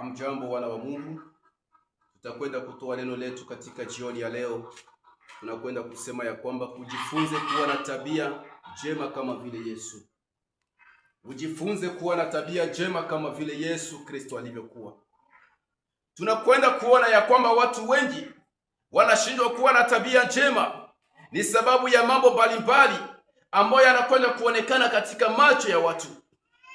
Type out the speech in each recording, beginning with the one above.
Amjambo wana wa Mungu, tutakwenda kutoa neno letu katika jioni ya leo. Tunakwenda kusema ya kwamba ujifunze kuwa na tabia njema kama vile Yesu. Ujifunze kuwa na tabia njema kama vile Yesu Kristo alivyokuwa. Tunakwenda kuona ya kwamba watu wengi wanashindwa kuwa na tabia njema ni sababu ya mambo mbalimbali ambayo yanakwenda kuonekana katika macho ya watu,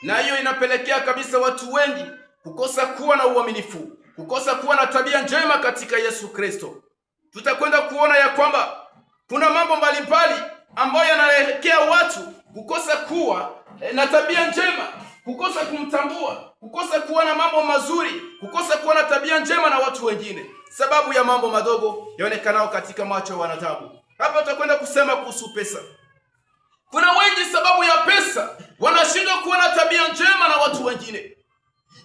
na hiyo inapelekea kabisa watu wengi kukosa kuwa na uaminifu, kukosa kuwa na tabia njema katika Yesu Kristo. Tutakwenda kuona ya kwamba kuna mambo mbalimbali ambayo yanaelekea watu kukosa kuwa na tabia njema, kukosa kumtambua, kukosa kuwa na mambo mazuri, kukosa kuwa na tabia njema na watu wengine, sababu ya mambo madogo yaonekanao katika macho ya wanadamu. Hapa tutakwenda kusema kuhusu pesa. Kuna wengi sababu ya pesa wanashindwa kuwa na tabia njema na watu wengine.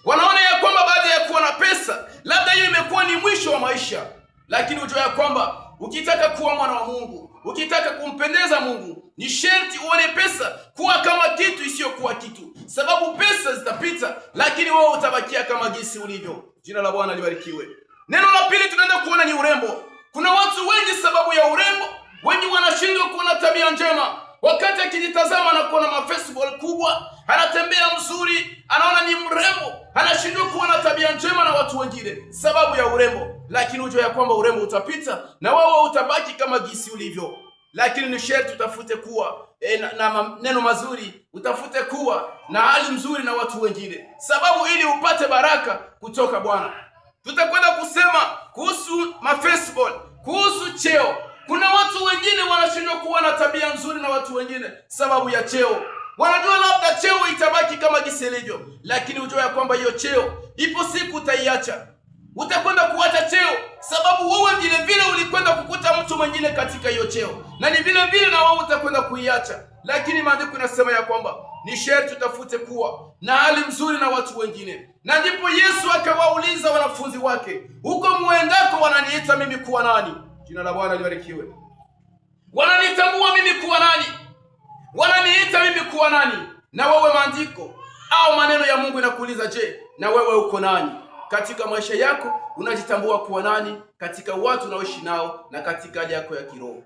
Wanaona ya kwamba baada ya kuwa na pesa, labda hiyo imekuwa ni mwisho wa maisha. Lakini ujue ya kwamba ukitaka kuwa mwana wa Mungu, ukitaka kumpendeza Mungu, ni sharti uone pesa kuwa kama kitu isiyokuwa kitu. Sababu pesa zitapita, lakini wewe utabakia kama jinsi ulivyo. Jina la Bwana libarikiwe. Neno la pili tunaenda kuona ni urembo. Kuna watu wengi sababu ya urembo, wengi wanashindwa kuwa na tabia njema. Wakati akijitazama na kuona mafacebook kubwa, anatembea mzuri, anaona ni mrembo, anashindwa kuwa na tabia njema na watu wengine sababu ya urembo. Lakini ujue ya kwamba urembo utapita na wewe utabaki kama jinsi ulivyo. Lakini ni sharti utafute kuwa na neno mazuri, utafute kuwa na hali mzuri na watu wengine, sababu ili upate baraka kutoka Bwana. Tutakwenda kusema kuhusu mafacebook, kuhusu cheo. Kuna watu wengine wanashindwa kuwa na tabia nzuri na watu wengine sababu ya cheo. Wanajua labda cheo itabaki kama jinsi ilivyo, lakini ujue ya kwamba hiyo cheo ipo siku utaiacha. Utakwenda kuacha cheo sababu wewe vile vile ulikwenda kukuta mtu mwingine katika hiyo cheo, na ni vile vile na wewe utakwenda kuiacha. Lakini maandiko yanasema ya kwamba ni sharti utafute kuwa na hali nzuri na watu wengine. Na ndipo Yesu akawauliza wanafunzi wake, huko muendako wananiita mimi kuwa nani? Jina la Bwana libarikiwe. Wananitambua mimi kuwa nani? Wananiita mimi kuwa nani? Na wewe maandiko au maneno ya Mungu inakuuliza, je, na wewe uko nani? Katika maisha yako unajitambua kuwa nani katika watu unaoishi nao na katika hali yako ya kiroho?